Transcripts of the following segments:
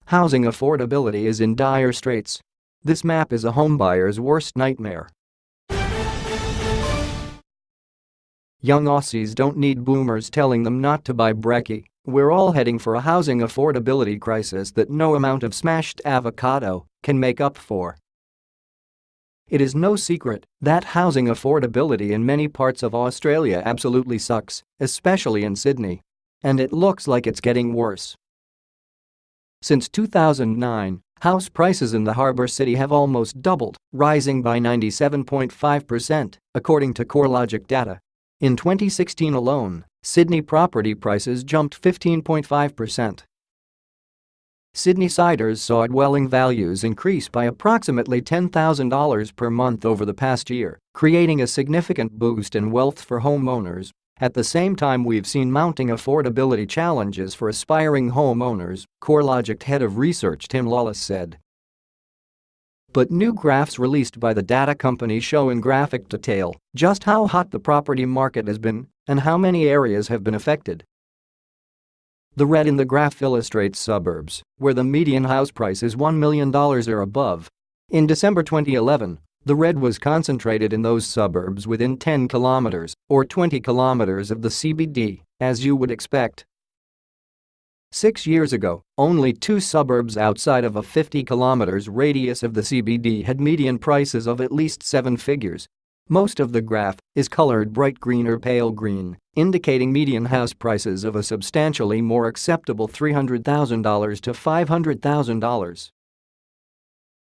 Housing affordability is in dire straits. This map is a homebuyer's worst nightmare. Young Aussies don't need boomers telling them not to buy brekkie. We're all heading for a housing affordability crisis that no amount of smashed avocado can make up for. It is no secret that housing affordability in many parts of Australia absolutely sucks, especially in Sydney. And it looks like it's getting worse. Since 2009, house prices in the harbour city have almost doubled, rising by 97.5%, according to CoreLogic data. In 2016 alone, Sydney property prices jumped 15.5%. Sydney siders saw dwelling values increase by approximately $10,000 per month over the past year, creating a significant boost in wealth for homeowners. At the same time, we've seen mounting affordability challenges for aspiring homeowners, CoreLogic head of research Tim Lawless said. But new graphs released by the data company show in graphic detail just how hot the property market has been and how many areas have been affected. The red in the graph illustrates suburbs, where the median house price is $1 million or above. In December 2011, the red was concentrated in those suburbs within 10 kilometers or 20 kilometers of the CBD, as you would expect. 6 years ago, only 2 suburbs outside of a 50 kilometers radius of the CBD had median prices of at least 7 figures. Most of the graph is colored bright green or pale green, indicating median house prices of a substantially more acceptable $300,000 to $500,000.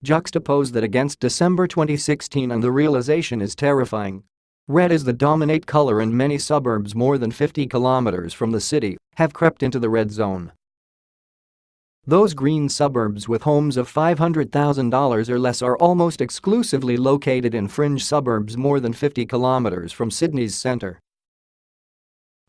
Juxtapose that against December 2016 and the realization is terrifying. Red is the dominant color and many suburbs more than 50 kilometers from the city have crept into the red zone. Those green suburbs with homes of $500,000 or less are almost exclusively located in fringe suburbs more than 50 kilometers from Sydney's centre.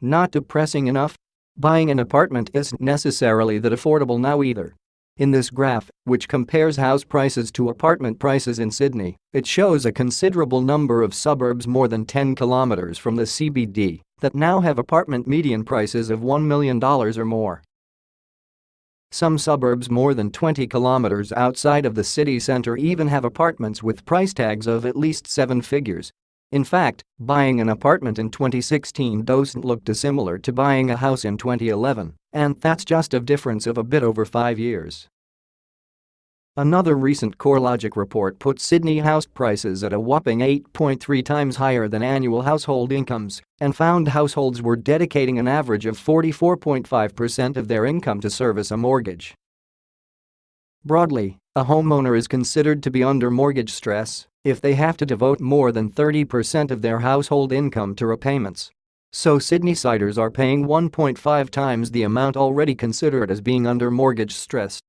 Not depressing enough? Buying an apartment isn't necessarily that affordable now either. In this graph, which compares house prices to apartment prices in Sydney, it shows a considerable number of suburbs more than 10 kilometers from the CBD that now have apartment median prices of $1 million or more. Some suburbs more than 20 kilometers outside of the city centre even have apartments with price tags of at least 7 figures. In fact, buying an apartment in 2016 doesn't look dissimilar to buying a house in 2011, and that's just a difference of a bit over 5 years. Another recent CoreLogic report put Sydney house prices at a whopping 8.3 times higher than annual household incomes and found households were dedicating an average of 44.5% of their income to service a mortgage. Broadly, a homeowner is considered to be under mortgage stress if they have to devote more than 30% of their household income to repayments. So Sydneysiders are paying 1.5 times the amount already considered as being under mortgage stress.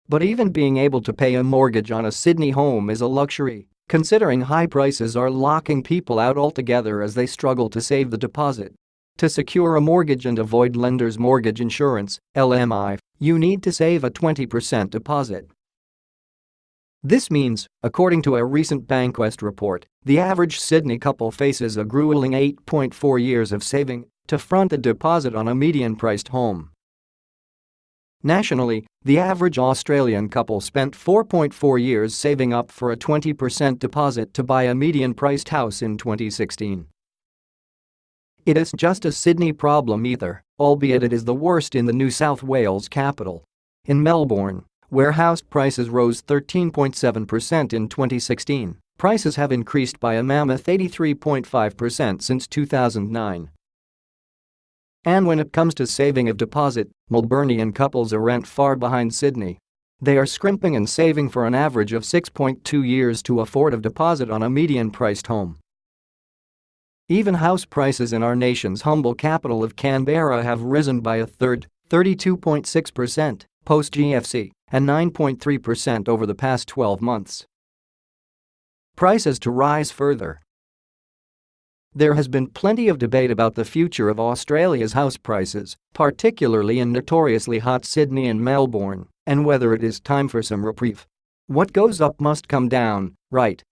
But even being able to pay a mortgage on a Sydney home is a luxury, considering high prices are locking people out altogether as they struggle to save the deposit. To secure a mortgage and avoid lender's mortgage insurance, LMI, you need to save a 20% deposit. This means, according to a recent Bankwest report, the average Sydney couple faces a grueling 8.4 years of saving to front a deposit on a median-priced home. Nationally, the average Australian couple spent 4.4 years saving up for a 20% deposit to buy a median-priced house in 2016. It isn't just a Sydney problem either, albeit it is the worst in the New South Wales capital. In Melbourne, where house prices rose 13.7% in 2016, prices have increased by a mammoth 83.5% since 2009. And when it comes to saving of deposit, Melburnian couples aren't far behind Sydney. They are scrimping and saving for an average of 6.2 years to afford a deposit on a median-priced home. Even house prices in our nation's humble capital of Canberra have risen by a third, 32.6%, post-GFC, and 9.3% over the past 12 months. Prices to rise further. There has been plenty of debate about the future of Australia's house prices, particularly in notoriously hot Sydney and Melbourne, and whether it is time for some reprieve. What goes up must come down, right?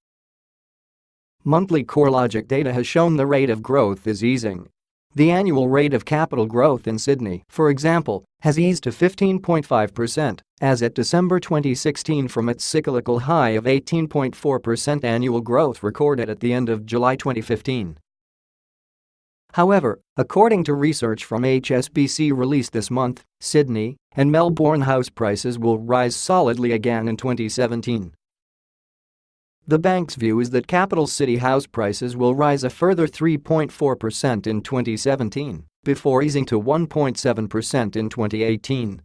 Monthly CoreLogic data has shown the rate of growth is easing. The annual rate of capital growth in Sydney, for example, has eased to 15.5% as at December 2016 from its cyclical high of 18.4% annual growth recorded at the end of July 2015. However, according to research from HSBC released this month, Sydney and Melbourne house prices will rise solidly again in 2017. The bank's view is that capital city house prices will rise a further 3.4% in 2017, before easing to 1.7% in 2018.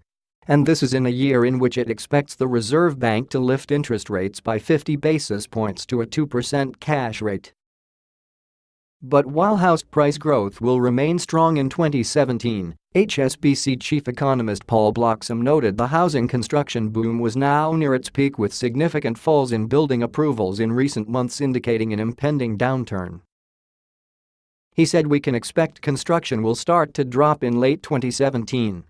And this is in a year in which it expects the Reserve Bank to lift interest rates by 50 basis points to a 2% cash rate. But while house price growth will remain strong in 2017, HSBC chief economist Paul Bloxham noted the housing construction boom was now near its peak with significant falls in building approvals in recent months indicating an impending downturn. He said we can expect construction will start to drop in late 2017.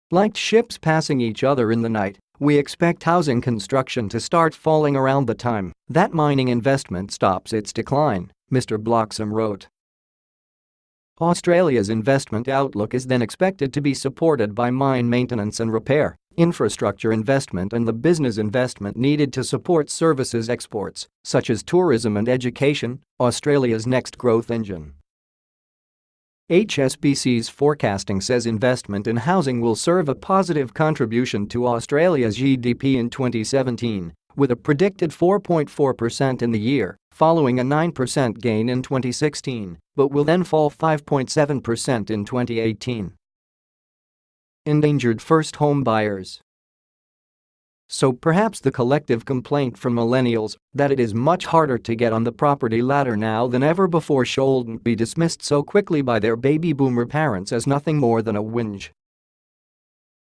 Like ships passing each other in the night, we expect housing construction to start falling around the time that mining investment stops its decline, Mr. Bloxham wrote. Australia's investment outlook is then expected to be supported by mine maintenance and repair, infrastructure investment and the business investment needed to support services exports, such as tourism and education, Australia's next growth engine. HSBC's forecasting says investment in housing will serve a positive contribution to Australia's GDP in 2017, with a predicted 4.4% in the year, following a 9% gain in 2016, but will then fall 5.7% in 2018. Endangered first home buyers. So perhaps the collective complaint from millennials that it is much harder to get on the property ladder now than ever before shouldn't be dismissed so quickly by their baby boomer parents as nothing more than a whinge.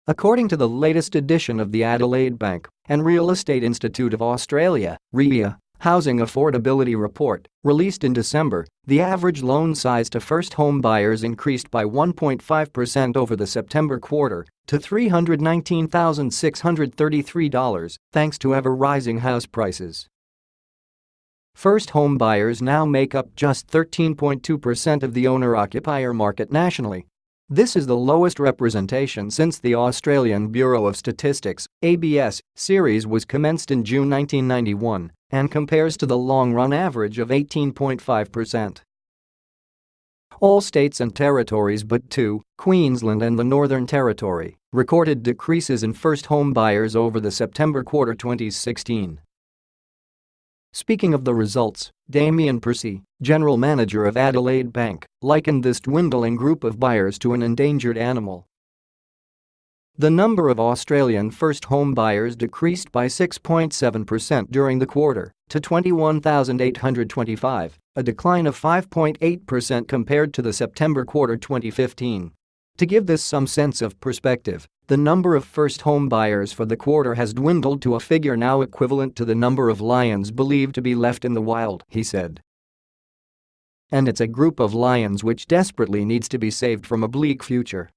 According to the latest edition of the Adelaide Bank and Real Estate Institute of Australia, REIA, Housing Affordability Report, released in December, the average loan size to first home buyers increased by 1.5% over the September quarter to $319,633, thanks to ever-rising house prices. First home buyers now make up just 13.2% of the owner-occupier market nationally. This is the lowest representation since the Australian Bureau of Statistics (ABS) series was commenced in June 1991 and compares to the long-run average of 18.5%. All states and territories but two, Queensland and the Northern Territory, recorded decreases in first home buyers over the September quarter 2016. Speaking of the results, Damien Percy, general manager of Adelaide Bank, likened this dwindling group of buyers to an endangered animal. The number of Australian first home buyers decreased by 6.7% during the quarter to 21,825, a decline of 5.8% compared to the September quarter 2015. To give this some sense of perspective, the number of first home buyers for the quarter has dwindled to a figure now equivalent to the number of lions believed to be left in the wild, he said. And it's a group of lions which desperately needs to be saved from a bleak future.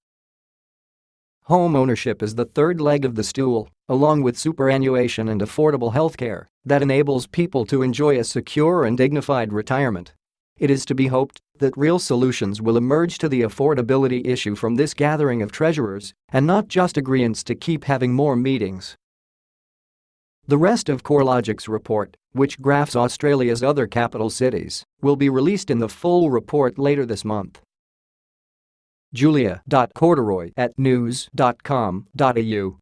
Home ownership is the third leg of the stool, along with superannuation and affordable healthcare, that enables people to enjoy a secure and dignified retirement. It is to be hoped that real solutions will emerge to the affordability issue from this gathering of treasurers, and not just agreeants to keep having more meetings. The rest of CoreLogic's report, which graphs Australia's other capital cities, will be released in the full report later this month. Julia.corduroy@news.com.au